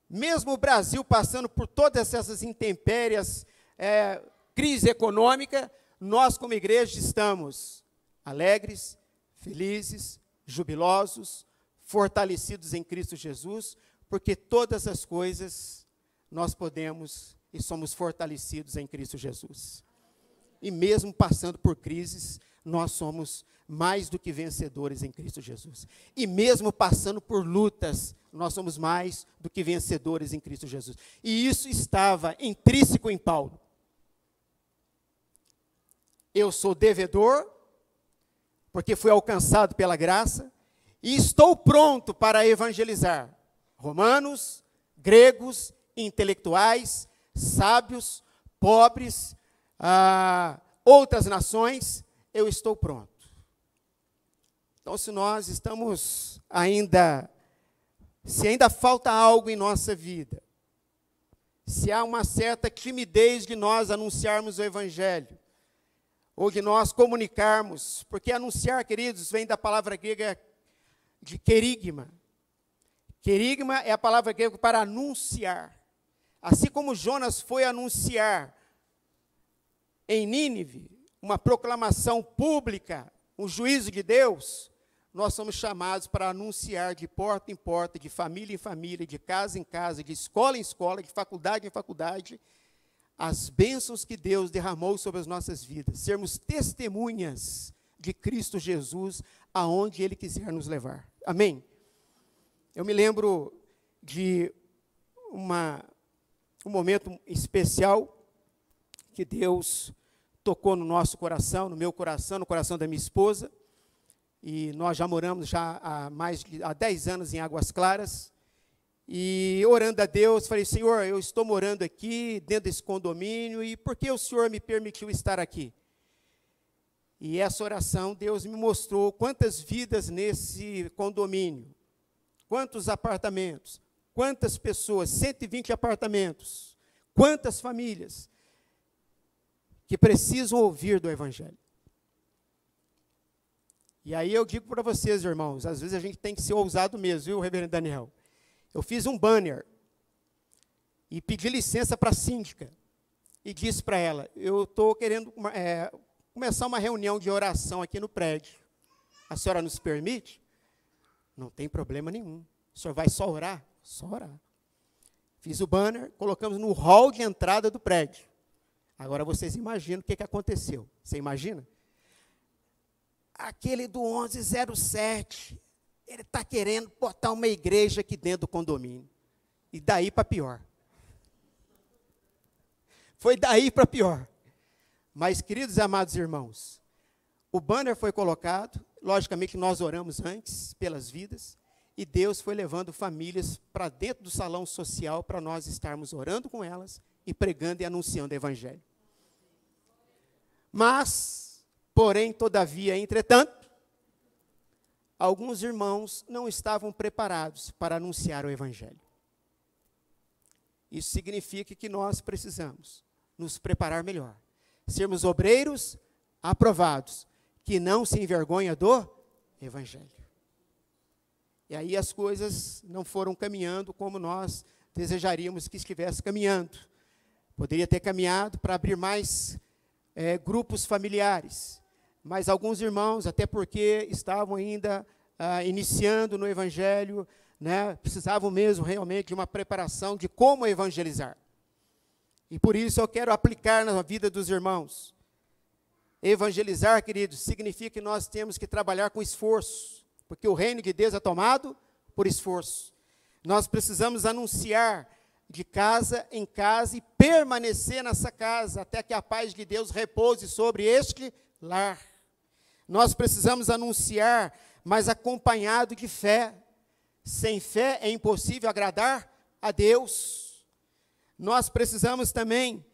Mesmo o Brasil passando por todas essas intempéries, crise econômica, nós como igreja estamos alegres, felizes, jubilosos, fortalecidos em Cristo Jesus, porque todas as coisas nós podemos e somos fortalecidos em Cristo Jesus. E mesmo passando por crises, nós somos mais do que vencedores em Cristo Jesus. E mesmo passando por lutas, nós somos mais do que vencedores em Cristo Jesus. E isso estava intrínseco em Paulo. Eu sou devedor, porque fui alcançado pela graça, e estou pronto para evangelizar romanos, gregos, intelectuais, sábios, pobres, outras nações, eu estou pronto. Então, se nós estamos se ainda falta algo em nossa vida, se há uma certa timidez de nós anunciarmos o evangelho, ou de nós comunicarmos, porque anunciar, queridos, vem da palavra grega de querigma. Querigma é a palavra grega para anunciar. Assim como Jonas foi anunciar em Nínive uma proclamação pública, um juízo de Deus, nós somos chamados para anunciar de porta em porta, de família em família, de casa em casa, de escola em escola, de faculdade em faculdade, as bênçãos que Deus derramou sobre as nossas vidas, sermos testemunhas de Cristo Jesus aonde Ele quiser nos levar. Amém? Eu me lembro de um momento especial que Deus tocou no nosso coração, no meu coração, no coração da minha esposa, e nós já moramos há 10 anos em Águas Claras, e orando a Deus, falei, Senhor, eu estou morando aqui, dentro desse condomínio, e por que o Senhor me permitiu estar aqui? E essa oração, Deus me mostrou quantas vidas nesse condomínio, quantos apartamentos, quantas pessoas, 120 apartamentos, quantas famílias que precisam ouvir do evangelho. E aí eu digo para vocês, irmãos, às vezes a gente tem que ser ousado mesmo, viu, reverendo Daniel? Eu fiz um banner e pedi licença para a síndica e disse para ela, eu estou querendo começar uma reunião de oração aqui no prédio. A senhora nos permite? Não tem problema nenhum. O senhor vai só orar? Só orar. Fiz o banner, colocamos no hall de entrada do prédio. Agora vocês imaginam o que aconteceu. Você imagina? Aquele do 1107, ele está querendo botar uma igreja aqui dentro do condomínio. E daí para pior. Foi daí para pior. Mas, queridos e amados irmãos, o banner foi colocado, logicamente nós oramos antes pelas vidas, e Deus foi levando famílias para dentro do salão social para nós estarmos orando com elas e pregando e anunciando o evangelho. Mas Porém, todavia, entretanto, alguns irmãos não estavam preparados para anunciar o Evangelho. Isso significa que nós precisamos nos preparar melhor. Sermos obreiros aprovados, que não se envergonha do Evangelho. E aí as coisas não foram caminhando como nós desejaríamos que estivesse caminhando. Poderia ter caminhado para abrir mais grupos familiares, mas alguns irmãos, até porque estavam ainda iniciando no Evangelho, né, precisavam mesmo realmente de uma preparação de como evangelizar. E por isso eu quero aplicar na vida dos irmãos. Evangelizar, queridos, significa que nós temos que trabalhar com esforço, porque o reino de Deus é tomado por esforço. Nós precisamos anunciar de casa em casa e permanecer nessa casa até que a paz de Deus repouse sobre este lar. Nós precisamos anunciar, mas acompanhado de fé. Sem fé é impossível agradar a Deus. Nós precisamos também,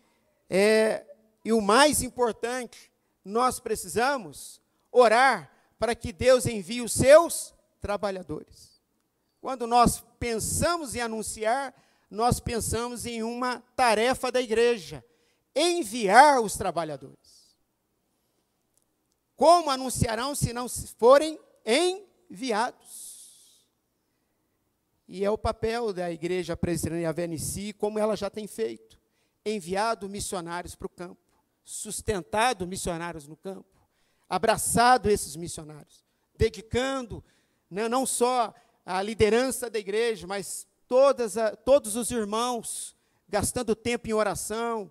e o mais importante, nós precisamos orar para que Deus envie os seus trabalhadores. Quando nós pensamos em anunciar, nós pensamos em uma tarefa da igreja, enviar os trabalhadores. Como anunciarão se não forem enviados? E é o papel da igreja presbiteriana Yahvé Nissi, como ela já tem feito, enviado missionários para o campo, sustentado missionários no campo, abraçado esses missionários, dedicando, né, não só a liderança da igreja, mas todos os irmãos, gastando tempo em oração,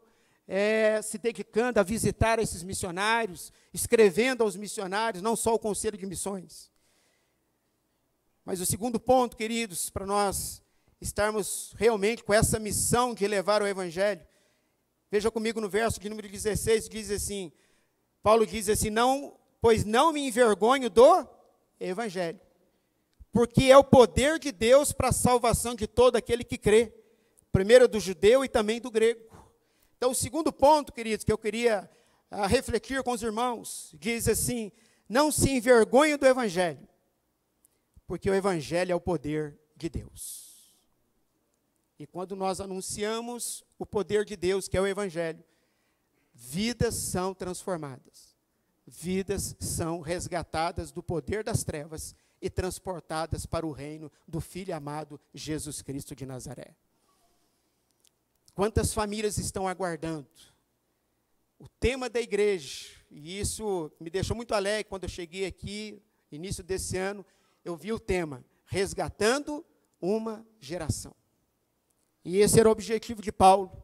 se dedicando a visitar esses missionários, escrevendo aos missionários, não só o Conselho de Missões. Mas o segundo ponto, queridos, para nós estarmos realmente com essa missão de levar o Evangelho, veja comigo no verso de número 16, diz assim, Paulo diz assim, pois não me envergonho do Evangelho, porque é o poder de Deus para a salvação de todo aquele que crê, primeiro do judeu e também do grego. Então, o segundo ponto, queridos, que eu queria refletir com os irmãos, diz assim, não se envergonhe do Evangelho, porque o Evangelho é o poder de Deus. E quando nós anunciamos o poder de Deus, que é o Evangelho, vidas são transformadas, vidas são resgatadas do poder das trevas e transportadas para o reino do Filho amado Jesus Cristo de Nazaré. Quantas famílias estão aguardando? O tema da igreja, e isso me deixou muito alegre quando eu cheguei aqui, início desse ano, eu vi o tema, resgatando uma geração. E esse era o objetivo de Paulo.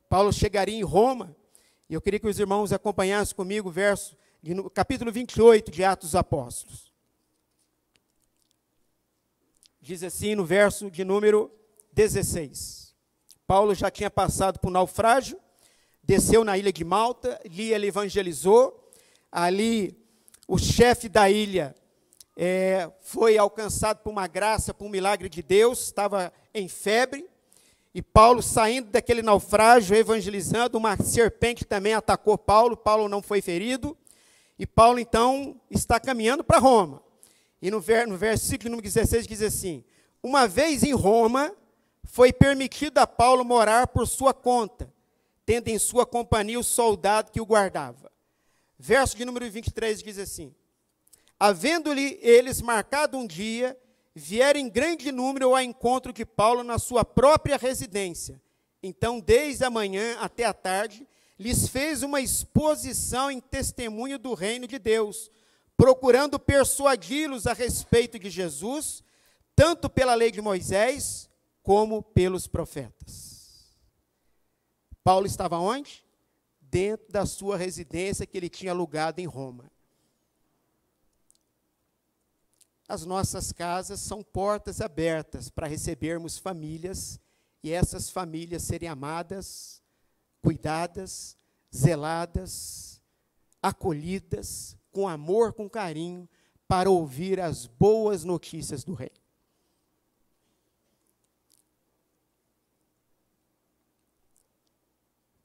Paulo chegaria em Roma, e eu queria que os irmãos acompanhassem comigo o verso, capítulo 28 de Atos dos Apóstolos. Diz assim no verso de número 16. Paulo já tinha passado por um naufrágio, desceu na ilha de Malta, ali ele evangelizou, ali o chefe da ilha foi alcançado por uma graça, por um milagre de Deus, estava em febre, e Paulo saindo daquele naufrágio, evangelizando, uma serpente também atacou Paulo, Paulo não foi ferido, e Paulo então está caminhando para Roma. E no versículo número 16 diz assim, uma vez em Roma, foi permitido a Paulo morar por sua conta, tendo em sua companhia o soldado que o guardava. Verso de número 23 diz assim, havendo-lhe eles marcado um dia, vieram em grande número ao encontro de Paulo na sua própria residência. Então, desde a manhã até a tarde, lhes fez uma exposição em testemunho do reino de Deus, procurando persuadi-los a respeito de Jesus, tanto pela lei de Moisés, como pelos profetas. Paulo estava onde? Dentro da sua residência que ele tinha alugado em Roma. As nossas casas são portas abertas para recebermos famílias, e essas famílias serem amadas, cuidadas, zeladas, acolhidas, com amor, com carinho, para ouvir as boas notícias do reino.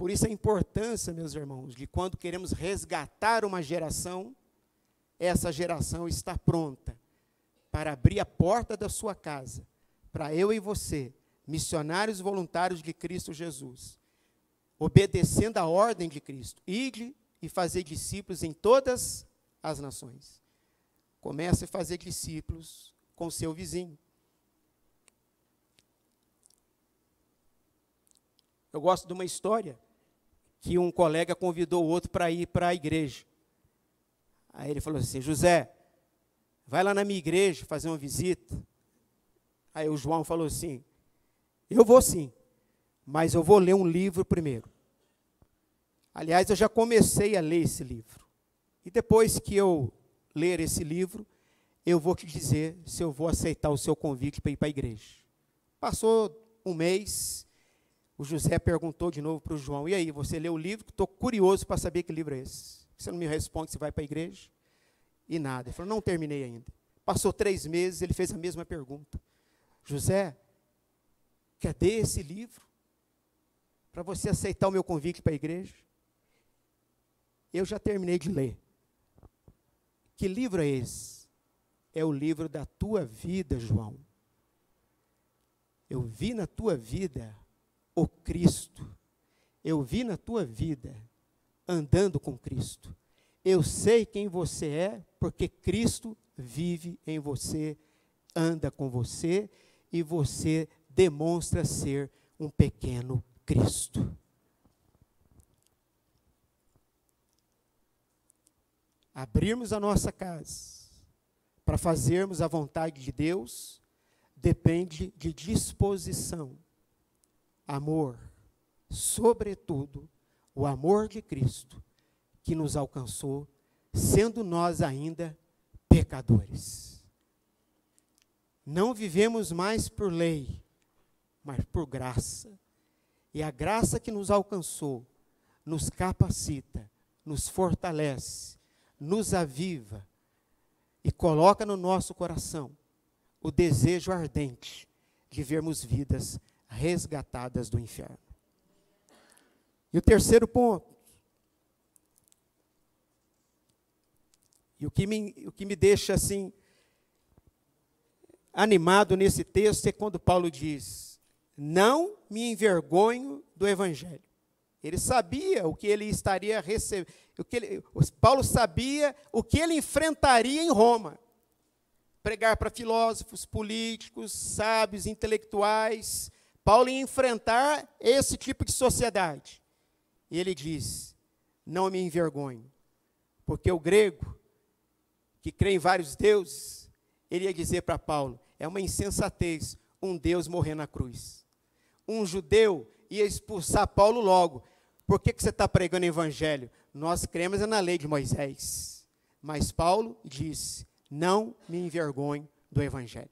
Por isso a importância, meus irmãos, de quando queremos resgatar uma geração, essa geração está pronta para abrir a porta da sua casa, para eu e você, missionários voluntários de Cristo Jesus, obedecendo a ordem de Cristo, ide e fazer discípulos em todas as nações. Comece a fazer discípulos com seu vizinho. Eu gosto de uma história que um colega convidou o outro para ir para a igreja. Aí ele falou assim: José, vai lá na minha igreja fazer uma visita. Aí o João falou assim: eu vou sim, mas eu vou ler um livro primeiro. Aliás, eu já comecei a ler esse livro. E depois que eu ler esse livro, eu vou te dizer se eu vou aceitar o seu convite para ir para a igreja. Passou um mês, o José perguntou de novo para o João: e aí, você leu o livro? Estou curioso para saber que livro é esse. Você não me responde se vai para a igreja? E nada. Ele falou: não terminei ainda. Passou 3 meses, ele fez a mesma pergunta: José, cadê esse livro para você aceitar o meu convite para a igreja? Eu já terminei de ler. Que livro é esse? É o livro da tua vida, João. Eu vi na tua vida o Cristo. Eu vi na tua vida andando com Cristo. Eu sei quem você é, porque Cristo vive em você, anda com você, e você demonstra ser um pequeno Cristo. Abrirmos a nossa casa para fazermos a vontade de Deus depende de disposição, amor, sobretudo o amor de Cristo que nos alcançou, sendo nós ainda pecadores. Não vivemos mais por lei, mas por graça. E a graça que nos alcançou nos capacita, nos fortalece, nos aviva e coloca no nosso coração o desejo ardente de vermos vidas resgatadas do inferno. E o terceiro ponto, e o que me deixa assim animado nesse texto é quando Paulo diz: não me envergonho do evangelho. Ele sabia o que ele estaria recebendo, Paulo sabia o que ele enfrentaria em Roma. Pregar para filósofos, políticos, sábios, intelectuais. Paulo ia enfrentar esse tipo de sociedade. E ele diz: não me envergonho, porque o grego, que crê em vários deuses, ele ia dizer para Paulo: é uma insensatez um Deus morrer na cruz. Um judeu ia expulsar Paulo logo. Por que você está pregando evangelho? Nós cremos na lei de Moisés. Mas Paulo disse: não me envergonho do evangelho.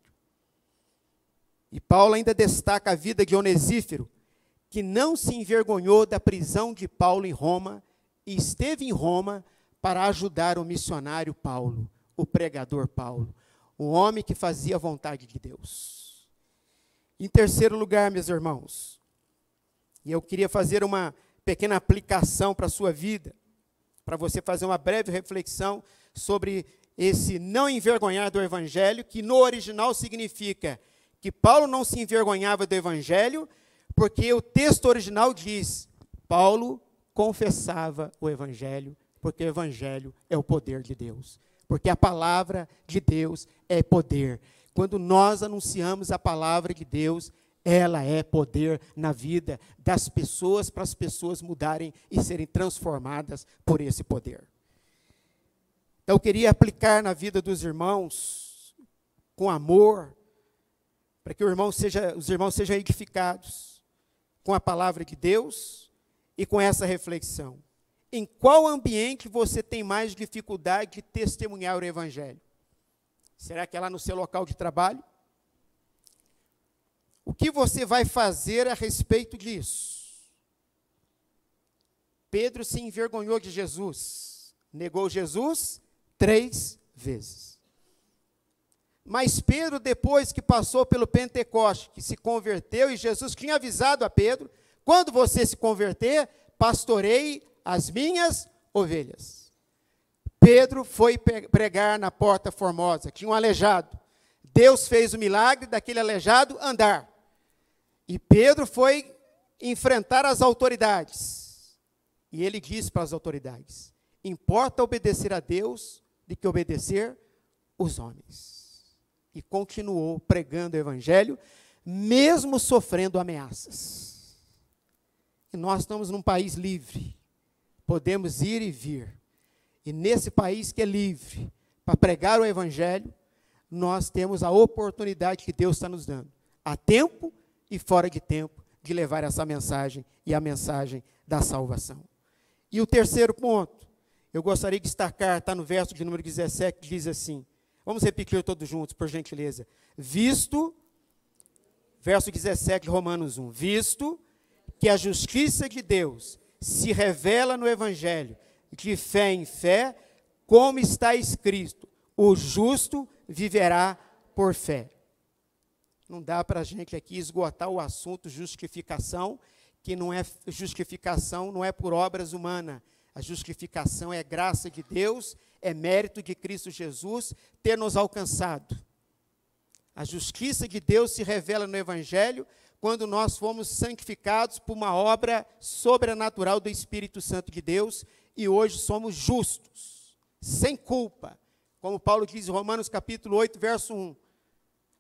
E Paulo ainda destaca a vida de Onesíforo, que não se envergonhou da prisão de Paulo em Roma, e esteve em Roma para ajudar o missionário Paulo, o pregador Paulo, o homem que fazia a vontade de Deus. Em terceiro lugar, meus irmãos, e eu queria fazer uma pequena aplicação para a sua vida, para você fazer uma breve reflexão sobre esse não envergonhar do evangelho, que no original significa que Paulo não se envergonhava do evangelho, porque o texto original diz: Paulo confessava o evangelho, porque o evangelho é o poder de Deus. Porque a palavra de Deus é poder. Quando nós anunciamos a palavra de Deus, ela é poder na vida das pessoas, para as pessoas mudarem e serem transformadas por esse poder. Então, eu queria aplicar na vida dos irmãos, com amor, para que os irmãos sejam edificados com a palavra de Deus e com essa reflexão. Em qual ambiente você tem mais dificuldade de testemunhar o evangelho? Será que é lá no seu local de trabalho? O que você vai fazer a respeito disso? Pedro se envergonhou de Jesus, negou Jesus 3 vezes. Mas Pedro, depois que passou pelo Pentecoste, que se converteu, e Jesus tinha avisado a Pedro: quando você se converter, pastorei as minhas ovelhas. Pedro foi pregar na Porta Formosa, tinha um aleijado. Deus fez o milagre daquele aleijado andar. E Pedro foi enfrentar as autoridades. E ele disse para as autoridades: importa obedecer a Deus do que obedecer os homens. E continuou pregando o evangelho, mesmo sofrendo ameaças. E nós estamos num país livre. Podemos ir e vir. E nesse país que é livre, para pregar o evangelho, nós temos a oportunidade que Deus está nos dando, a tempo e fora de tempo, de levar essa mensagem e a mensagem da salvação. E o terceiro ponto, eu gostaria de destacar, está no verso de número 17, que diz assim, vamos repetir todos juntos, por gentileza. Visto, verso 17 de Romanos 1, visto que a justiça de Deus se revela no evangelho, de fé em fé, como está escrito, o justo viverá por fé. Não dá para a gente aqui esgotar o assunto justificação, que não é justificação, não é por obras humanas. A justificação é graça de Deus, é mérito de Cristo Jesus ter nos alcançado. A justiça de Deus se revela no Evangelho quando nós fomos santificados por uma obra sobrenatural do Espírito Santo de Deus e hoje somos justos, sem culpa. Como Paulo diz em Romanos capítulo 8, verso 1.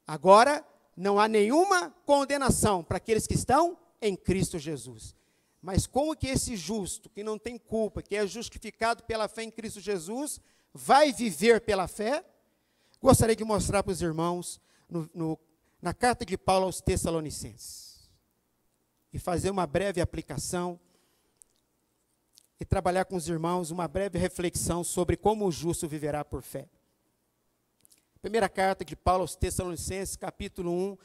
Agora, não há nenhuma condenação para aqueles que estão em Cristo Jesus. Mas como que esse justo, que não tem culpa, que é justificado pela fé em Cristo Jesus, vai viver pela fé? Gostaria de mostrar para os irmãos na carta de Paulo aos Tessalonicenses. E fazer uma breve aplicação e trabalhar com os irmãos uma breve reflexão sobre como o justo viverá por fé. Primeira carta de Paulo aos Tessalonicenses, capítulo 1,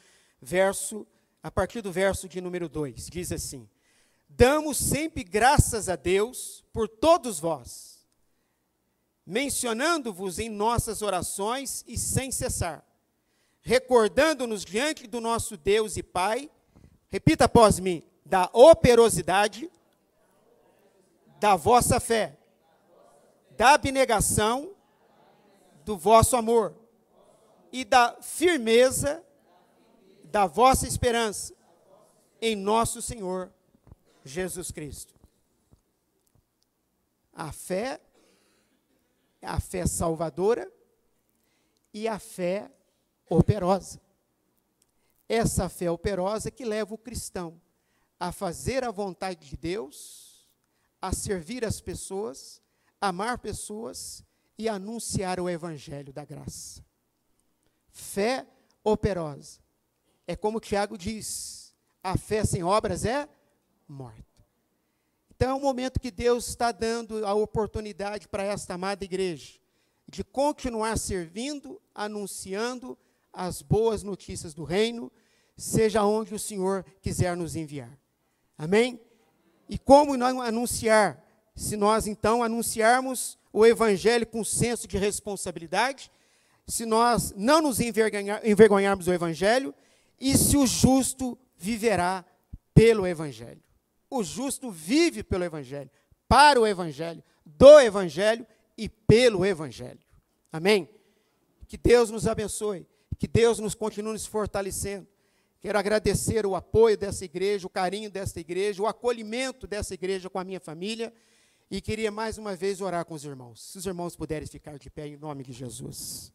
a partir do verso de número 2, diz assim: damos sempre graças a Deus por todos vós, mencionando-vos em nossas orações e sem cessar, recordando-nos diante do nosso Deus e Pai, repita após mim, da operosidade da vossa fé, da abnegação do vosso amor e da firmeza da vossa esperança em nosso Senhor Jesus Cristo. A fé salvadora e a fé operosa. Essa fé operosa que leva o cristão a fazer a vontade de Deus, a servir as pessoas, amar pessoas e anunciar o evangelho da graça. Fé operosa. É como Tiago diz, a fé sem obras é morta. Então é um momento que Deus está dando a oportunidade para esta amada igreja de continuar servindo, anunciando as boas notícias do reino, seja onde o Senhor quiser nos enviar. Amém? E como não anunciar, se nós então anunciarmos o evangelho com senso de responsabilidade, se nós não nos envergonharmos do evangelho, e se o justo viverá pelo evangelho. O justo vive pelo evangelho, para o evangelho, do evangelho e pelo evangelho. Amém? Que Deus nos abençoe, que Deus nos continue nos fortalecendo. Quero agradecer o apoio dessa igreja, o carinho dessa igreja, o acolhimento dessa igreja com a minha família. E queria mais uma vez orar com os irmãos. Se os irmãos puderem ficar de pé em nome de Jesus.